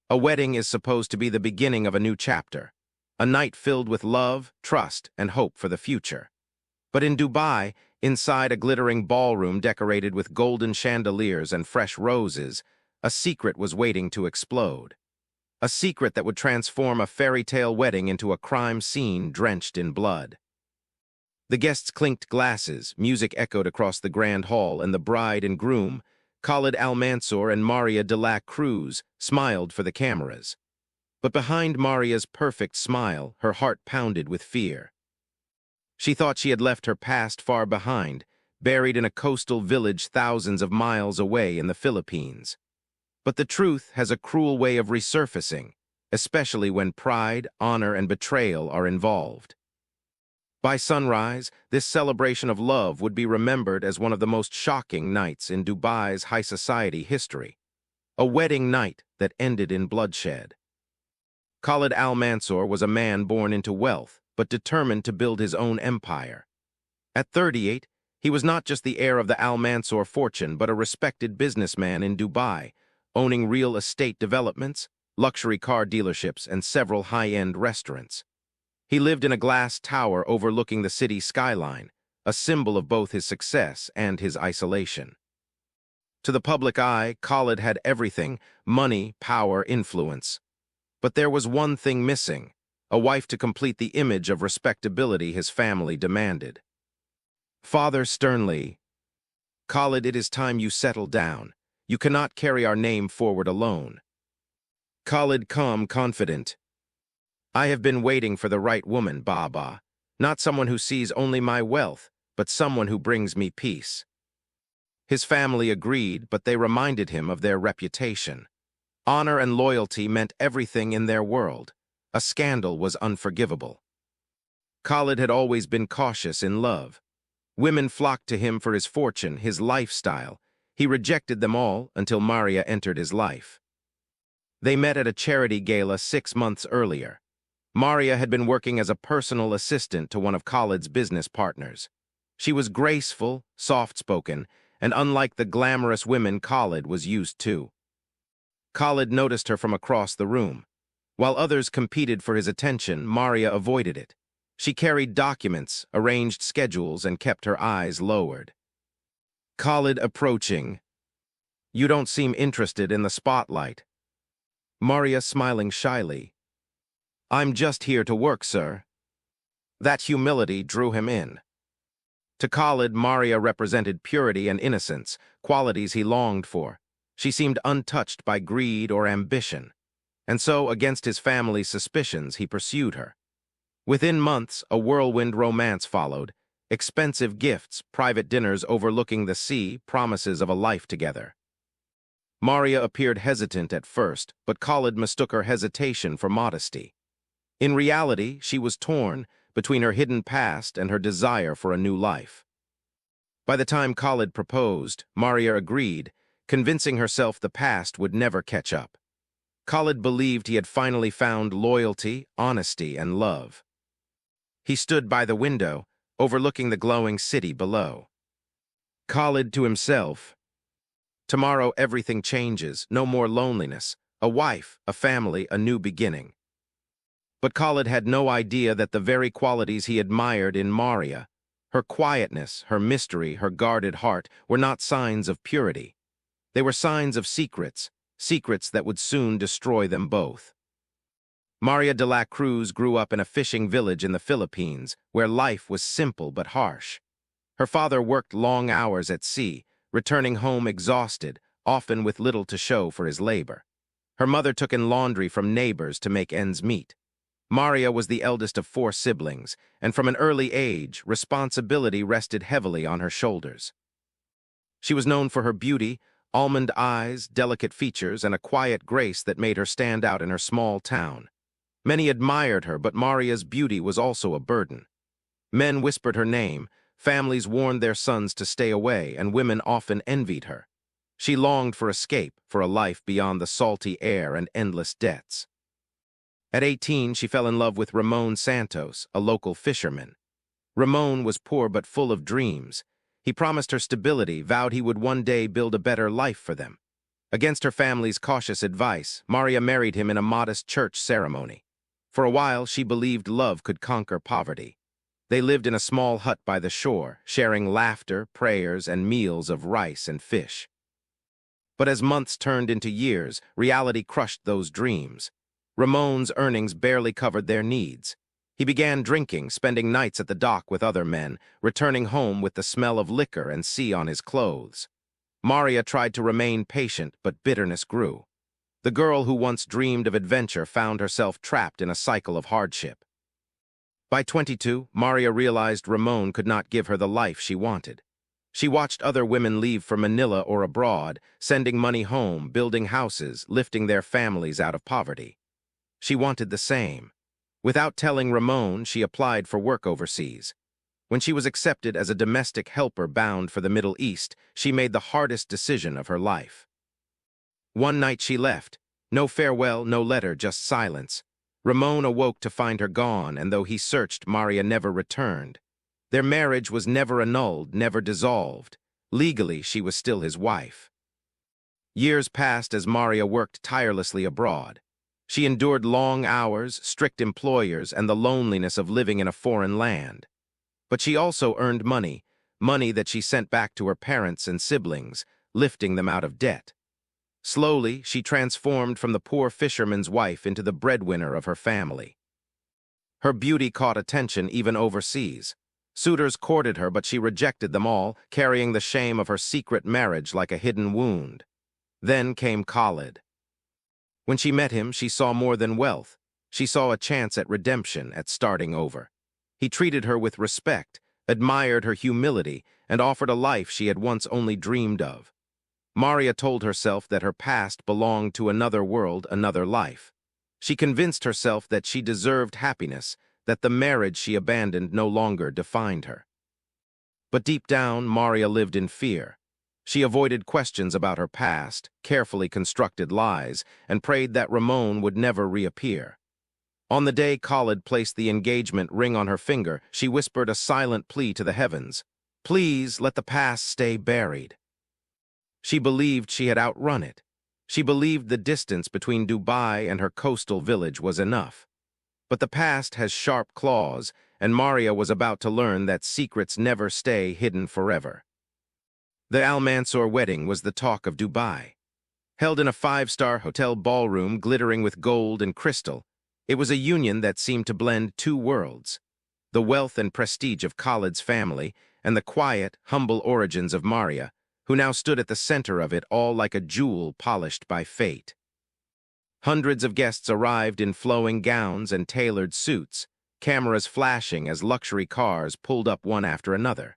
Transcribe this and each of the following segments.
A wedding is supposed to be the beginning of a new chapter, a night filled with love, trust, and hope for the future. But in Dubai, inside a glittering ballroom decorated with golden chandeliers and fresh roses, a secret was waiting to explode. A secret that would transform a fairy tale wedding into a crime scene drenched in blood. The guests clinked glasses, music echoed across the grand hall, and the bride and groom, Khalid Al Mansour and Maria de la Cruz, smiled for the cameras. But behind Maria's perfect smile, her heart pounded with fear. She thought she had left her past far behind, buried in a coastal village thousands of miles away in the Philippines. But the truth has a cruel way of resurfacing, especially when pride, honor, and betrayal are involved. By sunrise, this celebration of love would be remembered as one of the most shocking nights in Dubai's high society history. A wedding night that ended in bloodshed. Khalid Al Mansour was a man born into wealth, but determined to build his own empire. At 38, he was not just the heir of the Al Mansour fortune, but a respected businessman in Dubai, owning real estate developments, luxury car dealerships, and several high-end restaurants. He lived in a glass tower overlooking the city skyline, a symbol of both his success and his isolation. To the public eye, Khalid had everything: money, power, influence. But there was one thing missing: a wife to complete the image of respectability his family demanded. Father sternly, "Khalid, it is time you settle down. You cannot carry our name forward alone." Khalid calm, confident, "I have been waiting for the right woman, Baba. Not someone who sees only my wealth, but someone who brings me peace." His family agreed, but they reminded him of their reputation. Honor and loyalty meant everything in their world. A scandal was unforgivable. Khalid had always been cautious in love. Women flocked to him for his fortune, his lifestyle. He rejected them all until Maria entered his life. They met at a charity gala 6 months earlier. Maria had been working as a personal assistant to one of Khalid's business partners. She was graceful, soft-spoken, and unlike the glamorous women Khalid was used to. Khalid noticed her from across the room. While others competed for his attention, Maria avoided it. She carried documents, arranged schedules, and kept her eyes lowered. Khalid approaching. "You don't seem interested in the spotlight." Maria smiling shyly. "I'm just here to work, sir." That humility drew him in. To Khalid, Maria represented purity and innocence, qualities he longed for. She seemed untouched by greed or ambition. And so, against his family's suspicions, he pursued her. Within months, a whirlwind romance followed. Expensive gifts, private dinners overlooking the sea, promises of a life together. Maria appeared hesitant at first, but Khalid mistook her hesitation for modesty. In reality, she was torn between her hidden past and her desire for a new life. By the time Khalid proposed, Maria agreed, convincing herself the past would never catch up. Khalid believed he had finally found loyalty, honesty, and love. He stood by the window, overlooking the glowing city below. Khalid to himself, "Tomorrow everything changes, no more loneliness, a wife, a family, a new beginning." But Khalid had no idea that the very qualities he admired in Maria, her quietness, her mystery, her guarded heart, were not signs of purity. They were signs of secrets, secrets that would soon destroy them both. Maria de la Cruz grew up in a fishing village in the Philippines, where life was simple but harsh. Her father worked long hours at sea, returning home exhausted, often with little to show for his labor. Her mother took in laundry from neighbors to make ends meet. Maria was the eldest of 4 siblings, and from an early age, responsibility rested heavily on her shoulders. She was known for her beauty, almond eyes, delicate features, and a quiet grace that made her stand out in her small town. Many admired her, but Maria's beauty was also a burden. Men whispered her name, families warned their sons to stay away, and women often envied her. She longed for escape, for a life beyond the salty air and endless debts. At 18, she fell in love with Ramon Santos, a local fisherman. Ramon was poor but full of dreams. He promised her stability, vowed he would one day build a better life for them. Against her family's cautious advice, Maria married him in a modest church ceremony. For a while, she believed love could conquer poverty. They lived in a small hut by the shore, sharing laughter, prayers, and meals of rice and fish. But as months turned into years, reality crushed those dreams. Ramon's earnings barely covered their needs. He began drinking, spending nights at the dock with other men, returning home with the smell of liquor and sea on his clothes. Maria tried to remain patient, but bitterness grew. The girl who once dreamed of adventure found herself trapped in a cycle of hardship. By 22, Maria realized Ramon could not give her the life she wanted. She watched other women leave for Manila or abroad, sending money home, building houses, lifting their families out of poverty. She wanted the same. Without telling Ramon, she applied for work overseas. When she was accepted as a domestic helper bound for the Middle East, she made the hardest decision of her life. One night she left. No farewell, no letter, just silence. Ramon awoke to find her gone, and though he searched, Maria never returned. Their marriage was never annulled, never dissolved. Legally, she was still his wife. Years passed as Maria worked tirelessly abroad. She endured long hours, strict employers, and the loneliness of living in a foreign land. But she also earned money, money that she sent back to her parents and siblings, lifting them out of debt. Slowly, she transformed from the poor fisherman's wife into the breadwinner of her family. Her beauty caught attention even overseas. Suitors courted her, but she rejected them all, carrying the shame of her secret marriage like a hidden wound. Then came Khalid. When she met him, she saw more than wealth. She saw a chance at redemption, at starting over. He treated her with respect, admired her humility, and offered a life she had once only dreamed of. Maria told herself that her past belonged to another world, another life. She convinced herself that she deserved happiness, that the marriage she abandoned no longer defined her. But deep down, Maria lived in fear. She avoided questions about her past, carefully constructed lies, and prayed that Ramon would never reappear. On the day Khalid placed the engagement ring on her finger, she whispered a silent plea to the heavens. Please let the past stay buried. She believed she had outrun it. She believed the distance between Dubai and her coastal village was enough. But the past has sharp claws, and Maria was about to learn that secrets never stay hidden forever. The Al Mansour wedding was the talk of Dubai. Held in a five-star hotel ballroom glittering with gold and crystal, it was a union that seemed to blend two worlds: the wealth and prestige of Khalid's family and the quiet, humble origins of Maria, who now stood at the center of it all like a jewel polished by fate. Hundreds of guests arrived in flowing gowns and tailored suits, cameras flashing as luxury cars pulled up one after another.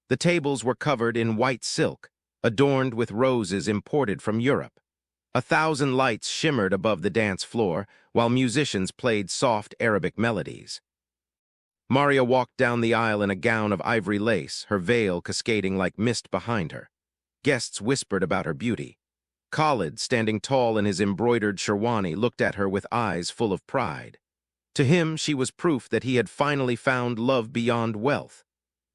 The tables were covered in white silk, adorned with roses imported from Europe. 1,000 lights shimmered above the dance floor, while musicians played soft Arabic melodies. Maria walked down the aisle in a gown of ivory lace, her veil cascading like mist behind her. Guests whispered about her beauty. Khalid, standing tall in his embroidered sherwani, looked at her with eyes full of pride. To him, she was proof that he had finally found love beyond wealth.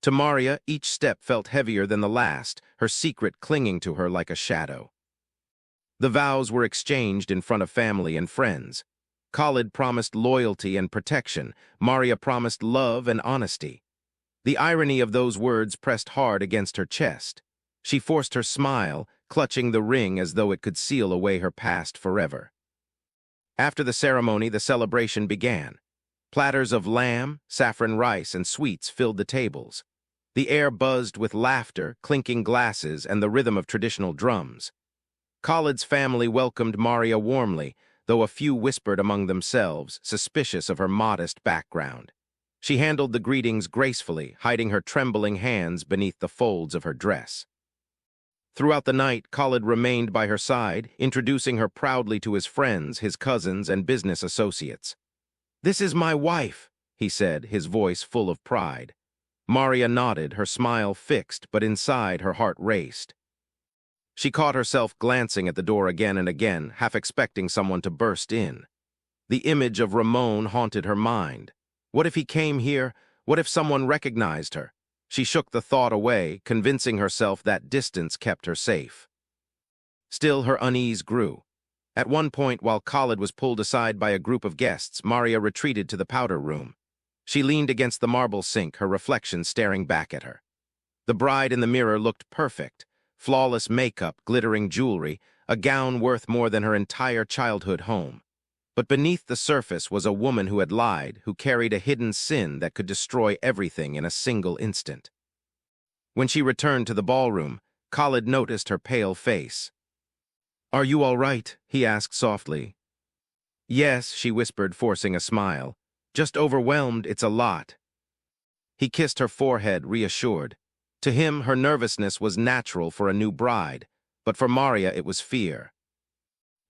To Maria, each step felt heavier than the last, her secret clinging to her like a shadow. The vows were exchanged in front of family and friends. Khalid promised loyalty and protection. Maria promised love and honesty. The irony of those words pressed hard against her chest. She forced her smile, clutching the ring as though it could seal away her past forever. After the ceremony, the celebration began. Platters of lamb, saffron rice, and sweets filled the tables. The air buzzed with laughter, clinking glasses, and the rhythm of traditional drums. Khalid's family welcomed Maria warmly, though a few whispered among themselves, suspicious of her modest background. She handled the greetings gracefully, hiding her trembling hands beneath the folds of her dress. Throughout the night, Khalid remained by her side, introducing her proudly to his friends, his cousins, and business associates. "This is my wife," he said, his voice full of pride. Maria nodded, her smile fixed, but inside her heart raced. She caught herself glancing at the door again and again, half expecting someone to burst in. The image of Ramon haunted her mind. What if he came here? What if someone recognized her? She shook the thought away, convincing herself that distance kept her safe. Still, her unease grew. At one point, while Khalid was pulled aside by a group of guests, Maria retreated to the powder room. She leaned against the marble sink, her reflection staring back at her. The bride in the mirror looked perfect. Flawless makeup, glittering jewelry, a gown worth more than her entire childhood home. But beneath the surface was a woman who had lied, who carried a hidden sin that could destroy everything in a single instant. When she returned to the ballroom, Khalid noticed her pale face. "Are you all right?" he asked softly. "Yes," she whispered, forcing a smile. "Just overwhelmed, it's a lot." He kissed her forehead, reassured. To him, her nervousness was natural for a new bride, but for Maria it was fear.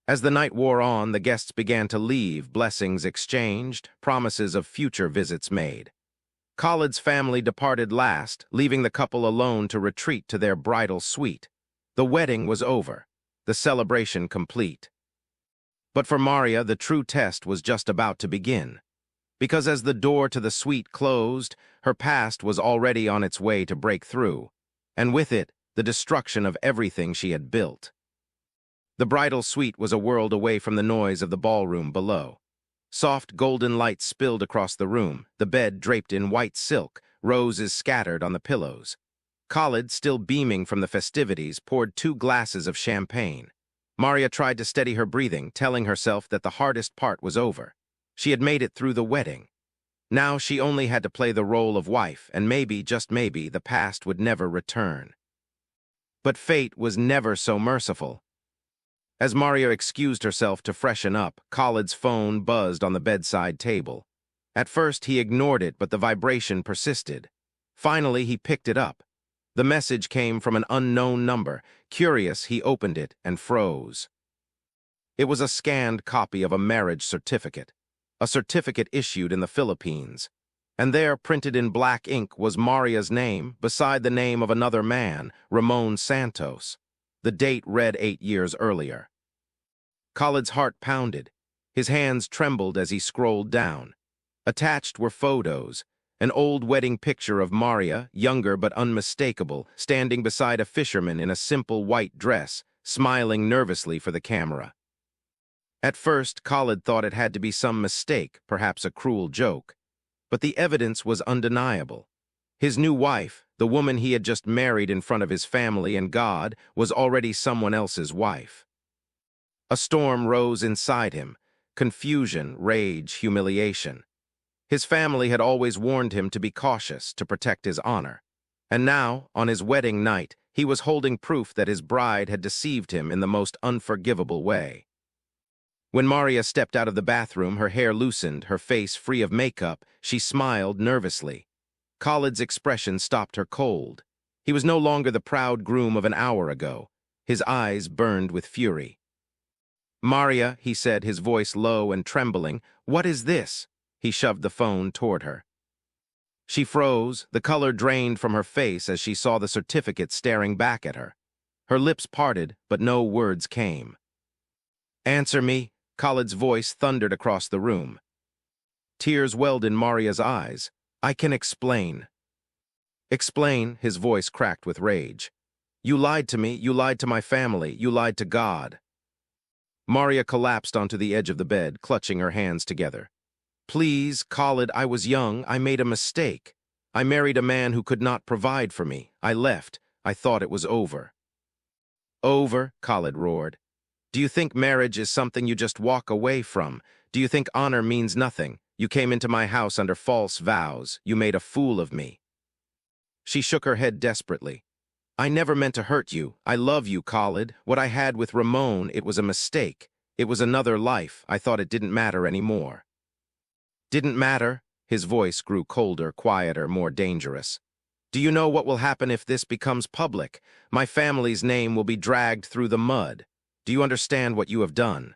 As the night wore on, the guests began to leave, blessings exchanged, promises of future visits made. Khalid's family departed last, leaving the couple alone to retreat to their bridal suite. The wedding was over, the celebration complete. But for Maria, the true test was just about to begin. Because as the door to the suite closed, her past was already on its way to break through, and with it, the destruction of everything she had built. The bridal suite was a world away from the noise of the ballroom below. Soft golden light spilled across the room, the bed draped in white silk, roses scattered on the pillows. Khalid, still beaming from the festivities, poured 2 glasses of champagne. Maria tried to steady her breathing, telling herself that the hardest part was over. She had made it through the wedding. Now she only had to play the role of wife, and maybe, just maybe, the past would never return. But fate was never so merciful. As Maria excused herself to freshen up, Khalid's phone buzzed on the bedside table. At first he ignored it, but the vibration persisted. Finally he picked it up. The message came from an unknown number. Curious, he opened it and froze. It was a scanned copy of a marriage certificate, a certificate issued in the Philippines. And there, printed in black ink, was Maria's name, beside the name of another man, Ramon Santos. The date read 8 years earlier. Khalid's heart pounded. His hands trembled as he scrolled down. Attached were photos, an old wedding picture of Maria, younger but unmistakable, standing beside a fisherman in a simple white dress, smiling nervously for the camera. At first, Khalid thought it had to be some mistake, perhaps a cruel joke. But the evidence was undeniable. His new wife, the woman he had just married in front of his family and God, was already someone else's wife. A storm rose inside him, confusion, rage, humiliation. His family had always warned him to be cautious, to protect his honor. And now, on his wedding night, he was holding proof that his bride had deceived him in the most unforgivable way. When Maria stepped out of the bathroom, her hair loosened, her face free of makeup, she smiled nervously. Khalid's expression stopped her cold. He was no longer the proud groom of an hour ago. His eyes burned with fury. "Maria," he said, his voice low and trembling, "what is this?" He shoved the phone toward her. She froze, the color drained from her face as she saw the certificate staring back at her. Her lips parted, but no words came. "Answer me," Khalid's voice thundered across the room. Tears welled in Maria's eyes. "I can explain." "Explain," his voice cracked with rage. "You lied to me, you lied to my family, you lied to God." Maria collapsed onto the edge of the bed, clutching her hands together. "Please, Khalid, I was young, I made a mistake. I married a man who could not provide for me. I left. I thought it was over." "Over?" Khalid roared. "Do you think marriage is something you just walk away from? Do you think honor means nothing? You came into my house under false vows. You made a fool of me." She shook her head desperately. "I never meant to hurt you. I love you, Khalid. What I had with Ramon, it was a mistake. It was another life. I thought it didn't matter anymore." "Didn't matter?" His voice grew colder, quieter, more dangerous. "Do you know what will happen if this becomes public? My family's name will be dragged through the mud. Do you understand what you have done?"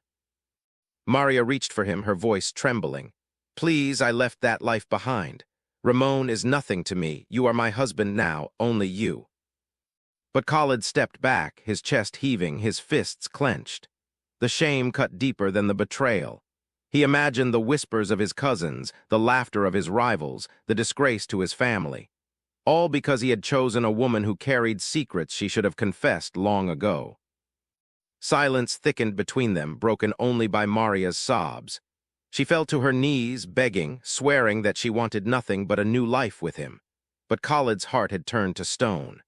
Maria reached for him, her voice trembling. "Please, I left that life behind. Ramon is nothing to me. You are my husband now, only you." But Khalid stepped back, his chest heaving, his fists clenched. The shame cut deeper than the betrayal. He imagined the whispers of his cousins, the laughter of his rivals, the disgrace to his family. All because he had chosen a woman who carried secrets she should have confessed long ago. Silence thickened between them, broken only by Maria's sobs. She fell to her knees, begging, swearing that she wanted nothing but a new life with him. But Khalid's heart had turned to stone.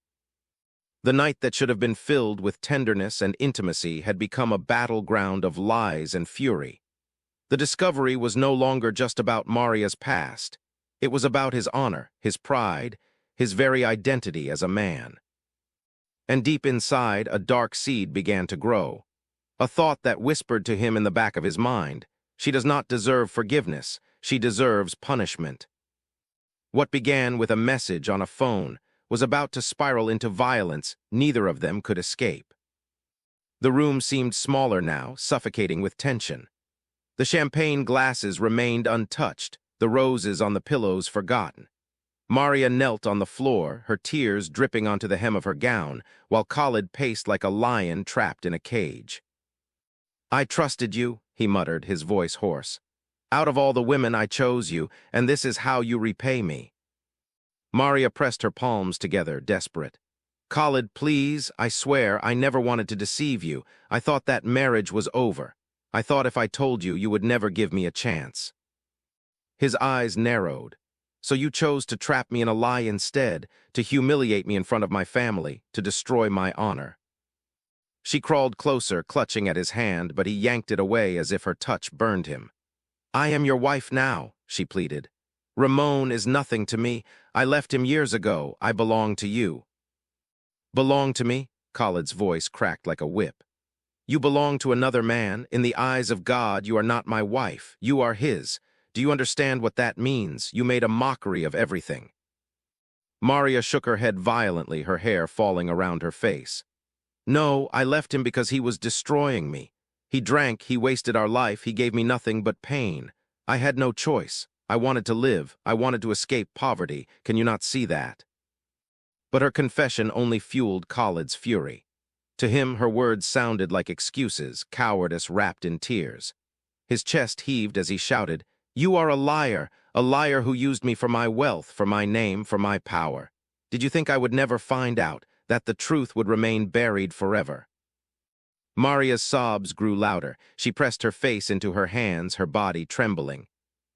The night that should have been filled with tenderness and intimacy had become a battleground of lies and fury. The discovery was no longer just about Maria's past. It was about his honor, his pride, his very identity as a man. And deep inside, a dark seed began to grow. A thought that whispered to him in the back of his mind, "She does not deserve forgiveness. She deserves punishment." What began with a message on a phone was about to spiral into violence neither of them could escape. The room seemed smaller now, suffocating with tension. The champagne glasses remained untouched, the roses on the pillows forgotten. Maria knelt on the floor, her tears dripping onto the hem of her gown, while Khalid paced like a lion trapped in a cage. "I trusted you," he muttered, his voice hoarse. "Out of all the women I chose you, and this is how you repay me." Maria pressed her palms together, desperate. "Khalid, please, I swear I never wanted to deceive you. I thought that marriage was over. I thought if I told you, you would never give me a chance." His eyes narrowed. "So you chose to trap me in a lie instead, to humiliate me in front of my family, to destroy my honor." She crawled closer, clutching at his hand, but he yanked it away as if her touch burned him. "I am your wife now," she pleaded. "Ramon is nothing to me. I left him years ago. I belong to you." "Belong to me?" Khalid's voice cracked like a whip. "You belong to another man. In the eyes of God, you are not my wife. You are his. Do you understand what that means? You made a mockery of everything." Maria shook her head violently, her hair falling around her face. "No, I left him because he was destroying me. He drank, he wasted our life, he gave me nothing but pain. I had no choice. I wanted to live. I wanted to escape poverty. Can you not see that?" But her confession only fueled Khalid's fury. To him, her words sounded like excuses, cowardice wrapped in tears. His chest heaved as he shouted, "You are a liar who used me for my wealth, for my name, for my power. Did you think I would never find out, that the truth would remain buried forever?" Maria's sobs grew louder. She pressed her face into her hands, her body trembling.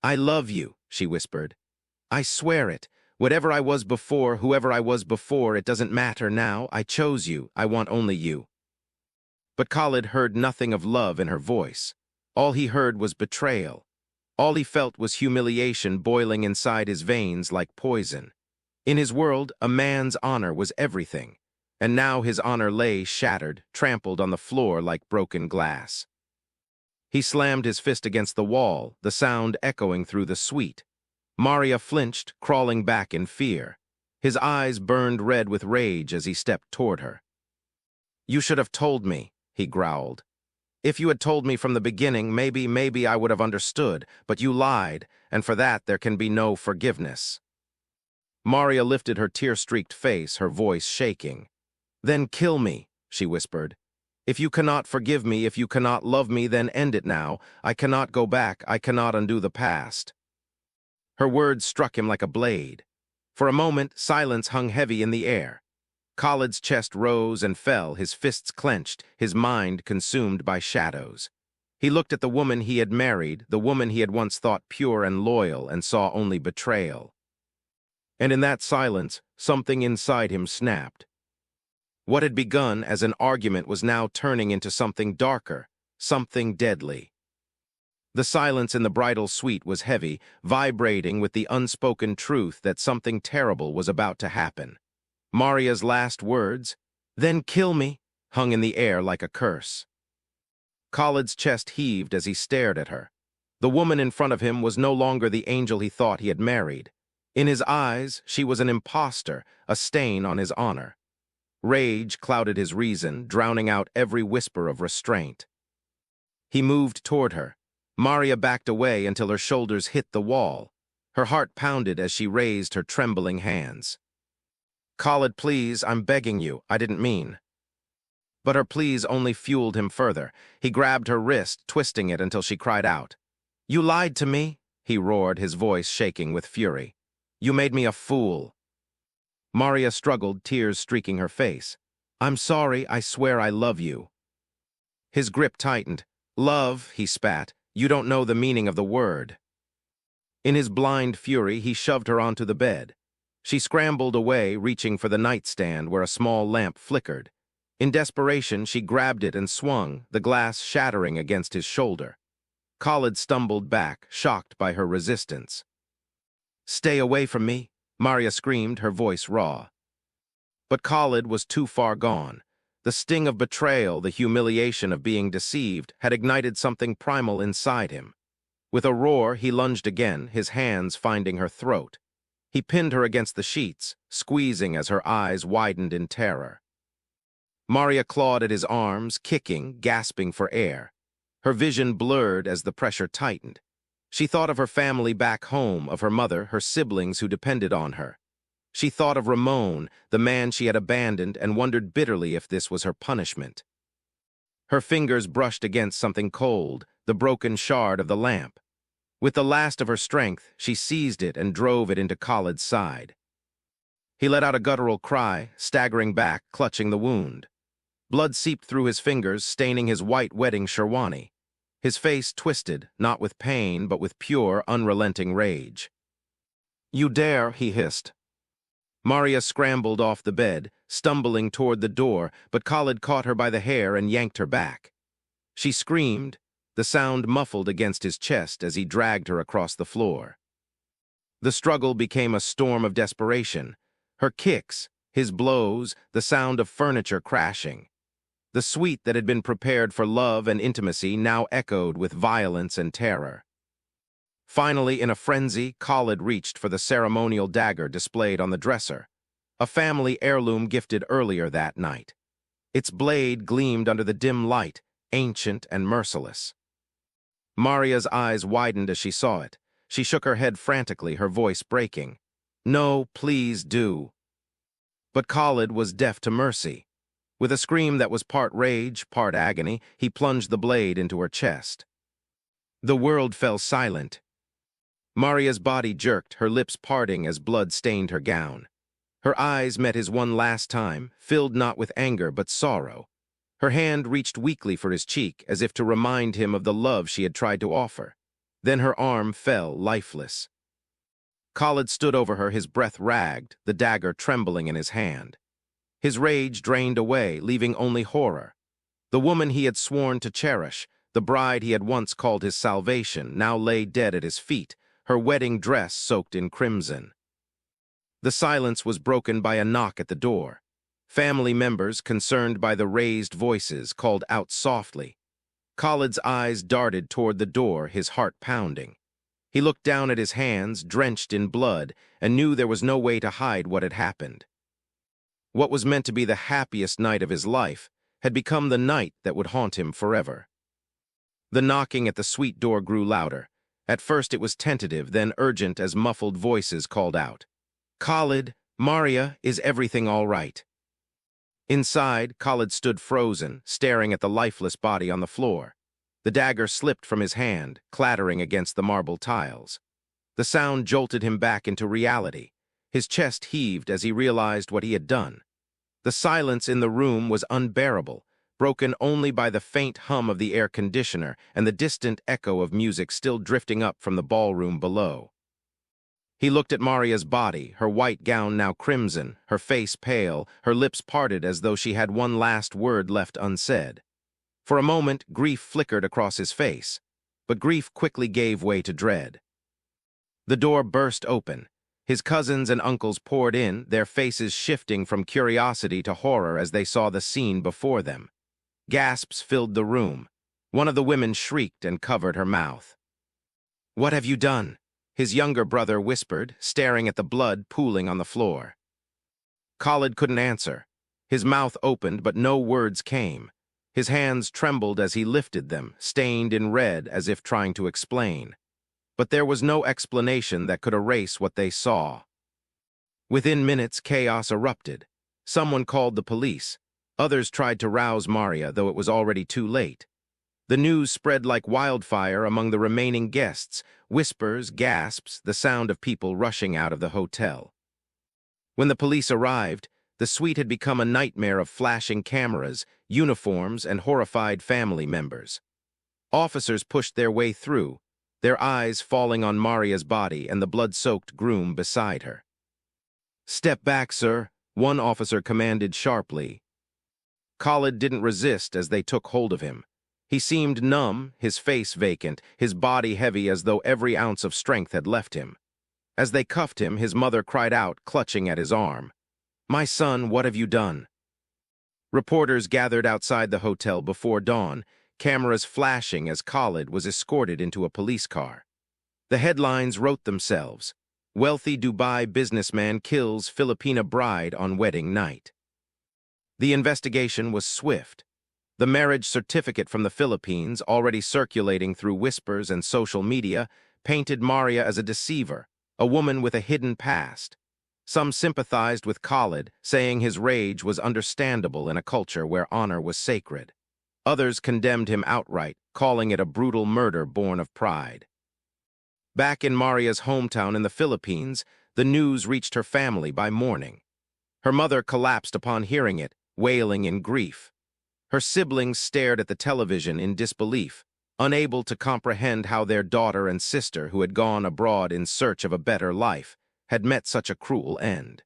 "I love you," she whispered. "I swear it. Whatever I was before, whoever I was before, it doesn't matter now. I chose you. I want only you." But Khalid heard nothing of love in her voice. All he heard was betrayal. All he felt was humiliation boiling inside his veins like poison. In his world, a man's honor was everything, and now his honor lay shattered, trampled on the floor like broken glass. He slammed his fist against the wall, the sound echoing through the suite. Maria flinched, crawling back in fear. His eyes burned red with rage as he stepped toward her. "You should have told me," he growled. "If you had told me from the beginning, maybe I would have understood, but you lied, and for that there can be no forgiveness." Maria lifted her tear-streaked face, her voice shaking. "Then kill me," she whispered. "If you cannot forgive me, if you cannot love me, then end it now. I cannot go back, I cannot undo the past." Her words struck him like a blade. For a moment, silence hung heavy in the air. Khalid's chest rose and fell, his fists clenched, his mind consumed by shadows. He looked at the woman he had married, the woman he had once thought pure and loyal, and saw only betrayal. And in that silence, something inside him snapped. What had begun as an argument was now turning into something darker, something deadly. The silence in the bridal suite was heavy, vibrating with the unspoken truth that something terrible was about to happen. Maria's last words, "Then kill me," hung in the air like a curse. Khalid's chest heaved as he stared at her. The woman in front of him was no longer the angel he thought he had married. In his eyes, she was an impostor, a stain on his honor. Rage clouded his reason, drowning out every whisper of restraint. He moved toward her. Maria backed away until her shoulders hit the wall. Her heart pounded as she raised her trembling hands. "Khalid, please, I'm begging you. I didn't mean." But her pleas only fueled him further. He grabbed her wrist, twisting it until she cried out. "You lied to me," he roared, his voice shaking with fury. "You made me a fool." Maria struggled, tears streaking her face. "I'm sorry, I swear I love you." His grip tightened. "Love," he spat, "you don't know the meaning of the word." In his blind fury, he shoved her onto the bed. She scrambled away, reaching for the nightstand where a small lamp flickered. In desperation, she grabbed it and swung, the glass shattering against his shoulder. Khalid stumbled back, shocked by her resistance. "Stay away from me," Maria screamed, her voice raw. But Khalid was too far gone. The sting of betrayal, the humiliation of being deceived, had ignited something primal inside him. With a roar, he lunged again, his hands finding her throat. He pinned her against the sheets, squeezing as her eyes widened in terror. Maria clawed at his arms, kicking, gasping for air. Her vision blurred as the pressure tightened. She thought of her family back home, of her mother, her siblings who depended on her. She thought of Ramon, the man she had abandoned, and wondered bitterly if this was her punishment. Her fingers brushed against something cold, the broken shard of the lamp. With the last of her strength, she seized it and drove it into Khalid's side. He let out a guttural cry, staggering back, clutching the wound. Blood seeped through his fingers, staining his white wedding sherwani. His face twisted, not with pain, but with pure, unrelenting rage. "You dare," he hissed. Maria scrambled off the bed, stumbling toward the door, but Khalid caught her by the hair and yanked her back. She screamed, the sound muffled against his chest as he dragged her across the floor. The struggle became a storm of desperation. Her kicks, his blows, the sound of furniture crashing. The suite that had been prepared for love and intimacy now echoed with violence and terror. Finally, in a frenzy, Khalid reached for the ceremonial dagger displayed on the dresser, a family heirloom gifted earlier that night. Its blade gleamed under the dim light, ancient and merciless. Maria's eyes widened as she saw it. She shook her head frantically, her voice breaking. "No, please do." But Khalid was deaf to mercy. With a scream that was part rage, part agony, he plunged the blade into her chest. The world fell silent. Maria's body jerked, her lips parting as blood stained her gown. Her eyes met his one last time, filled not with anger but sorrow. Her hand reached weakly for his cheek, as if to remind him of the love she had tried to offer. Then her arm fell, lifeless. Khalid stood over her, his breath ragged, the dagger trembling in his hand. His rage drained away, leaving only horror. The woman he had sworn to cherish, the bride he had once called his salvation, now lay dead at his feet, her wedding dress soaked in crimson. The silence was broken by a knock at the door. Family members, concerned by the raised voices, called out softly. Khalid's eyes darted toward the door, his heart pounding. He looked down at his hands, drenched in blood, and knew there was no way to hide what had happened. What was meant to be the happiest night of his life had become the night that would haunt him forever. The knocking at the suite door grew louder. At first it was tentative, then urgent as muffled voices called out. "Khalid, Maria, is everything all right?" Inside, Khalid stood frozen, staring at the lifeless body on the floor. The dagger slipped from his hand, clattering against the marble tiles. The sound jolted him back into reality. His chest heaved as he realized what he had done. The silence in the room was unbearable, broken only by the faint hum of the air conditioner and the distant echo of music still drifting up from the ballroom below. He looked at Maria's body, her white gown now crimson, her face pale, her lips parted as though she had one last word left unsaid. For a moment, grief flickered across his face, but grief quickly gave way to dread. The door burst open. His cousins and uncles poured in, their faces shifting from curiosity to horror as they saw the scene before them. Gasps filled the room. One of the women shrieked and covered her mouth. "What have you done?" his younger brother whispered, staring at the blood pooling on the floor. Khalid couldn't answer. His mouth opened, but no words came. His hands trembled as he lifted them, stained in red as if trying to explain. But there was no explanation that could erase what they saw. Within minutes, chaos erupted. Someone called the police. Others tried to rouse Maria, though it was already too late. The news spread like wildfire among the remaining guests, whispers, gasps, the sound of people rushing out of the hotel. When the police arrived, The suite had become a nightmare of flashing cameras, uniforms, and horrified family members. Officers pushed their way through, their eyes falling on Maria's body and the blood-soaked groom beside her. "Step back, sir," one officer commanded sharply. Khalid didn't resist as they took hold of him. He seemed numb, his face vacant, his body heavy as though every ounce of strength had left him. As they cuffed him, his mother cried out, clutching at his arm. "My son, what have you done?" Reporters gathered outside the hotel before dawn, cameras flashing as Khalid was escorted into a police car. The headlines wrote themselves. Wealthy Dubai businessman kills Filipina bride on wedding night. The investigation was swift. The marriage certificate from the Philippines, already circulating through whispers and social media, painted Maria as a deceiver, a woman with a hidden past. Some sympathized with Khalid, saying his rage was understandable in a culture where honor was sacred. Others condemned him outright, calling it a brutal murder born of pride. Back in Maria's hometown in the Philippines, the news reached her family by morning. Her mother collapsed upon hearing it, wailing in grief. Her siblings stared at the television in disbelief, unable to comprehend how their daughter and sister, who had gone abroad in search of a better life, had met such a cruel end.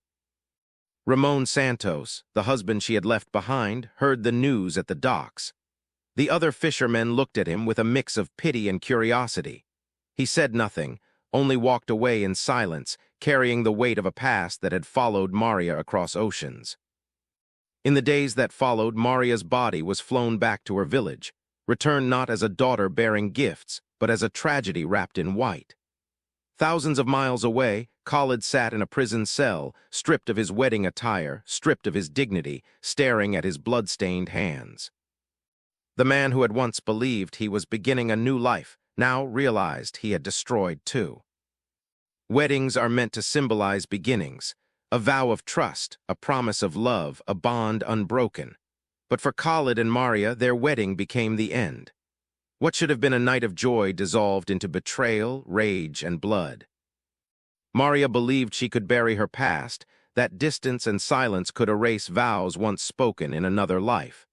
Ramon Santos, the husband she had left behind, heard the news at the docks. The other fishermen looked at him with a mix of pity and curiosity. He said nothing, only walked away in silence, carrying the weight of a past that had followed Maria across oceans. In the days that followed, Maria's body was flown back to her village, returned not as a daughter bearing gifts, but as a tragedy wrapped in white. Thousands of miles away, Khalid sat in a prison cell, stripped of his wedding attire, stripped of his dignity, staring at his blood-stained hands. The man who had once believed he was beginning a new life now realized he had destroyed two. Weddings are meant to symbolize beginnings, a vow of trust, a promise of love, a bond unbroken. But for Khalid and Maria, their wedding became the end. What should have been a night of joy dissolved into betrayal, rage, and blood. Maria believed she could bury her past, that distance and silence could erase vows once spoken in another life.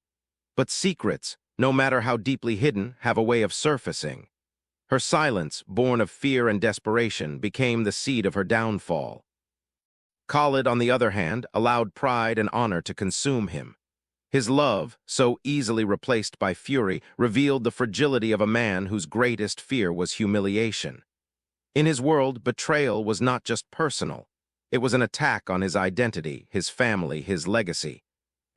But secrets, no matter how deeply hidden, have a way of surfacing. Her silence, born of fear and desperation, became the seed of her downfall. Khalid, on the other hand, allowed pride and honor to consume him. His love, so easily replaced by fury, revealed the fragility of a man whose greatest fear was humiliation. In his world, betrayal was not just personal. It was an attack on his identity, his family, his legacy.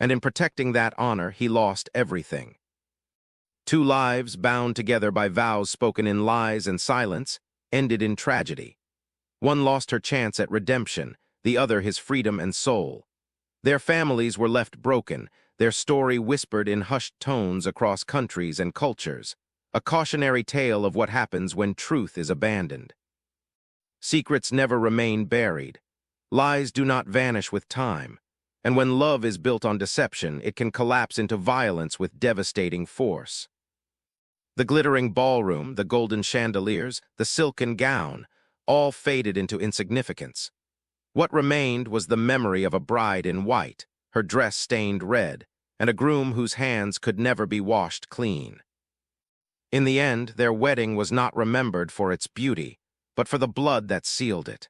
And in protecting that honor, he lost everything. Two lives, bound together by vows spoken in lies and silence, ended in tragedy. One lost her chance at redemption, the other his freedom and soul. Their families were left broken, their story whispered in hushed tones across countries and cultures, a cautionary tale of what happens when truth is abandoned. Secrets never remain buried. Lies do not vanish with time, and when love is built on deception, it can collapse into violence with devastating force. The glittering ballroom, the golden chandeliers, the silken gown, all faded into insignificance. What remained was the memory of a bride in white, her dress stained red, and a groom whose hands could never be washed clean. In the end, their wedding was not remembered for its beauty, but for the blood that sealed it.